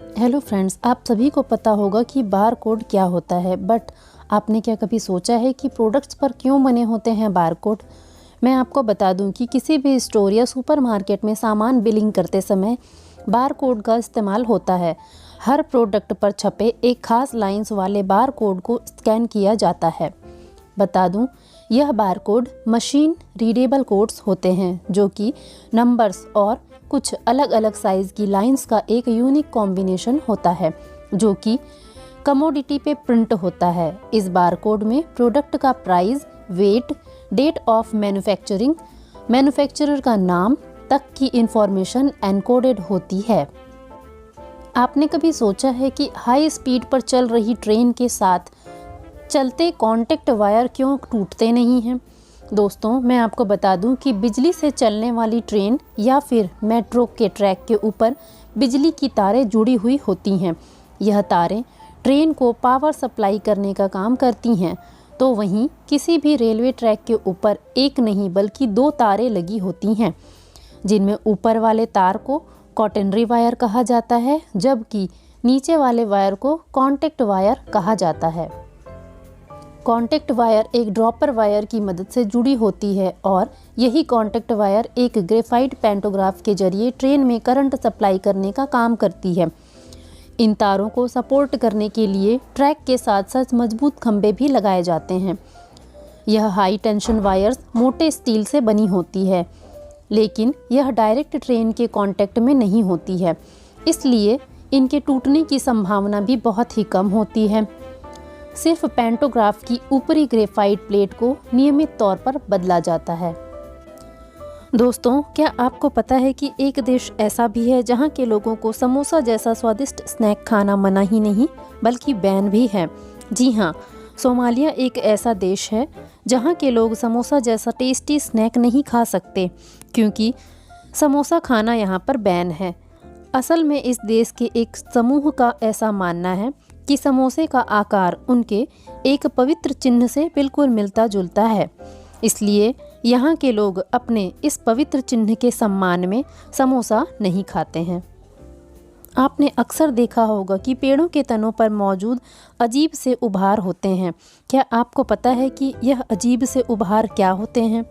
Hello friends, आप सभी को पता होगा कि बार कोड क्या होता है, बट आपने क्या कभी सोचा है कि प्रोडक्ट्स पर क्यों बने होते हैं बार कोड। मैं आपको बता दूं कि किसी भी स्टोर या सुपरमार्केट में सामान बिलिंग करते समय बार कोड का इस्तेमाल होता है। हर प्रोडक्ट पर छपे एक खास लाइंस वाले बार कोड को स्कैन किया जाता है। बता दूं, यह bar code machine readable codes होते हैं जो कि नंबर्स और कुछ अलग अलग साइज़ की लाइंस का एक यूनिक कॉम्बिनेशन होता है जो कि कमोडिटी पे प्रिंट होता है। इस बार कोड में प्रोडक्ट का price, weight, date of manufacturing, manufacturer का नाम तक की इंफॉर्मेशन एनकोडेड होती है। आपने कभी सोचा है कि हाई स्पीड पर चल रही ट्रेन के साथ चलते कॉन्टैक्ट वायर क्यों टूटते नहीं हैं? दोस्तों, मैं आपको बता दूं कि बिजली से चलने वाली ट्रेन या फिर मेट्रो के ट्रैक के ऊपर बिजली की तारें जुड़ी हुई होती हैं। यह तारें ट्रेन को पावर सप्लाई करने का काम करती हैं। तो वहीं किसी भी रेलवे ट्रैक के ऊपर एक नहीं बल्कि 2 तारें लगी होती हैं, जिनमें ऊपर वाले तार को कॉटनरी वायर कहा जाता है, जबकि नीचे वाले वायर को कॉन्टैक्ट वायर कहा जाता है। कॉन्टैक्ट वायर एक ड्रॉपर वायर की मदद से जुड़ी होती है और यही कॉन्टैक्ट वायर एक ग्रेफाइट पैंटोग्राफ के जरिए ट्रेन में करंट सप्लाई करने का काम करती है। इन तारों को सपोर्ट करने के लिए ट्रैक के साथ साथ मजबूत खंभे भी लगाए जाते हैं। यह हाई टेंशन वायर्स मोटे स्टील से बनी होती है, लेकिन यह डायरेक्ट ट्रेन के कांटेक्ट में नहीं होती है, इसलिए इनके टूटने की संभावना भी बहुत ही कम होती है। सिर्फ पैंटोग्राफ की ऊपरी ग्रेफाइट प्लेट को नियमित तौर पर बदला जाता है। दोस्तों, क्या आपको पता है कि एक देश ऐसा भी है जहां के लोगों को समोसा जैसा स्वादिष्ट स्नैक खाना मना ही नहीं बल्कि बैन भी है? जी हाँ, सोमालिया एक ऐसा देश है जहां के लोग समोसा जैसा टेस्टी स्नैक नहीं खा सकते क्योंकि समोसा खाना यहां पर बैन है। असल में इस देश के एक समूह का ऐसा मानना है कि समोसे का आकार उनके एक पवित्र चिन्ह से बिल्कुल मिलता जुलता है, इसलिए यहाँ के लोग अपने इस पवित्र चिन्ह के सम्मान में समोसा नहीं खाते हैं। आपने अक्सर देखा होगा कि पेड़ों के तनों पर मौजूद अजीब से उभार होते हैं। क्या आपको पता है कि यह अजीब से उभार क्या होते हैं?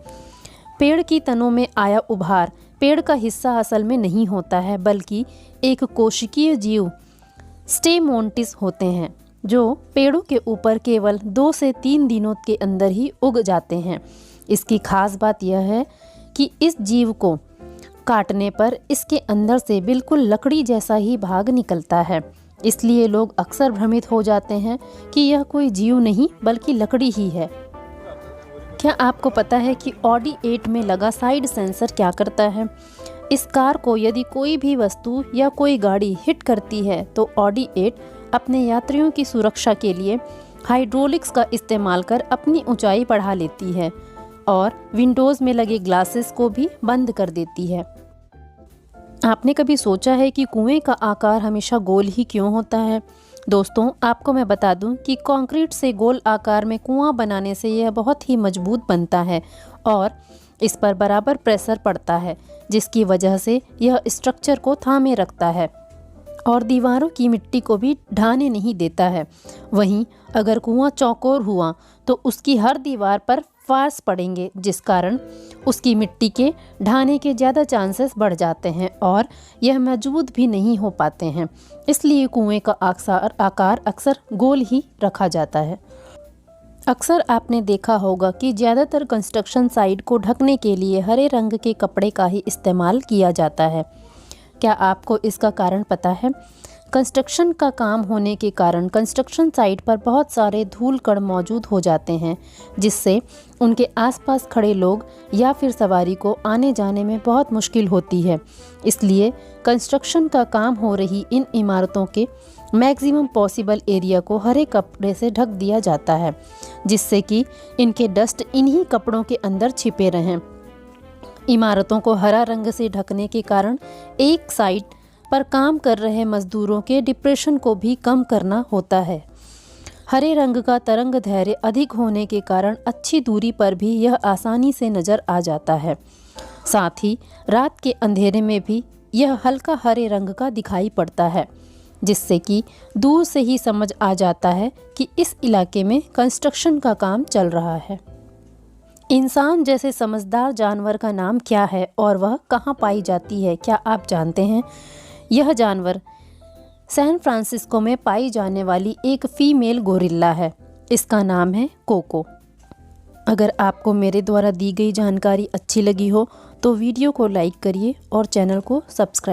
पेड़ की तनों में आया उभार पेड़ का हिस्सा असल में नहीं होता है, बल्कि एक कोशिकीय जीव स्टेमोंटिस होते हैं जो पेड़ों के ऊपर केवल 2 से 3 दिनों के अंदर ही उग जाते हैं। इसकी खास बात यह है कि इस जीव को काटने पर इसके अंदर से बिल्कुल लकड़ी जैसा ही भाग निकलता है, इसलिए लोग अक्सर भ्रमित हो जाते हैं कि यह कोई जीव नहीं बल्कि लकड़ी ही है। क्या आपको पता है कि ऑडी 8 में लगा साइड सेंसर क्या करता है? इस कार को यदि कोई भी वस्तु या कोई गाड़ी हिट करती है तो ऑडी 8 अपने यात्रियों की सुरक्षा के लिए हाइड्रोलिक्स का इस्तेमाल कर अपनी ऊंचाई बढ़ा लेती है और विंडोज़ में लगे ग्लासेस को भी बंद कर देती है। आपने कभी सोचा है कि कुएं का आकार हमेशा गोल ही क्यों होता है? दोस्तों, आपको मैं बता दूं कि कंक्रीट से गोल आकार में कुआं बनाने से यह बहुत ही मजबूत बनता है और इस पर बराबर प्रेशर पड़ता है, जिसकी वजह से यह स्ट्रक्चर को थामे रखता है और दीवारों की मिट्टी को भी ढाने नहीं देता है। वहीं अगर कुआं चौकोर हुआ तो उसकी हर दीवार पर फार्स पड़ेंगे, जिस कारण उसकी मिट्टी के ढाने के ज़्यादा चांसेस बढ़ जाते हैं और यह मजबूत भी नहीं हो पाते हैं। इसलिए कुएं का आकार अक्सर गोल ही रखा जाता है। अक्सर आपने देखा होगा कि ज़्यादातर कंस्ट्रक्शन साइट को ढकने के लिए हरे रंग के कपड़े का ही इस्तेमाल किया जाता है। क्या आपको इसका कारण पता है? कंस्ट्रक्शन का काम होने के कारण कंस्ट्रक्शन साइट पर बहुत सारे धूल कण मौजूद हो जाते हैं, जिससे उनके आसपास खड़े लोग या फिर सवारी को आने जाने में बहुत मुश्किल होती है। इसलिए कंस्ट्रक्शन का काम हो रही इन इमारतों के मैक्सिमम पॉसिबल एरिया को हरे कपड़े से ढक दिया जाता है, जिससे कि इनके डस्ट इन्हीं कपड़ों के अंदर छिपे रहें। इमारतों को हरा रंग से ढकने के कारण एक साइट पर काम कर रहे मजदूरों के डिप्रेशन को भी कम करना होता है। हरे रंग का तरंग धैर्य अधिक होने के कारण अच्छी दूरी पर भी यह आसानी से नज़र आ जाता है। साथ ही रात के अंधेरे में भी यह हल्का हरे रंग का दिखाई पड़ता है। जिससे कि दूर से ही समझ आ जाता है कि इस इलाके में कंस्ट्रक्शन का काम चल रहा है। इंसान जैसे समझदार जानवर का नाम क्या है और वह कहाँ पाई जाती है, क्या आप जानते हैं? यह जानवर सैन फ्रांसिस्को में पाई जाने वाली एक फीमेल गोरिल्ला है। इसका नाम है कोको। अगर आपको मेरे द्वारा दी गई जानकारी अच्छी लगी हो तो वीडियो को लाइक करिए और चैनल को सब्सक्राइब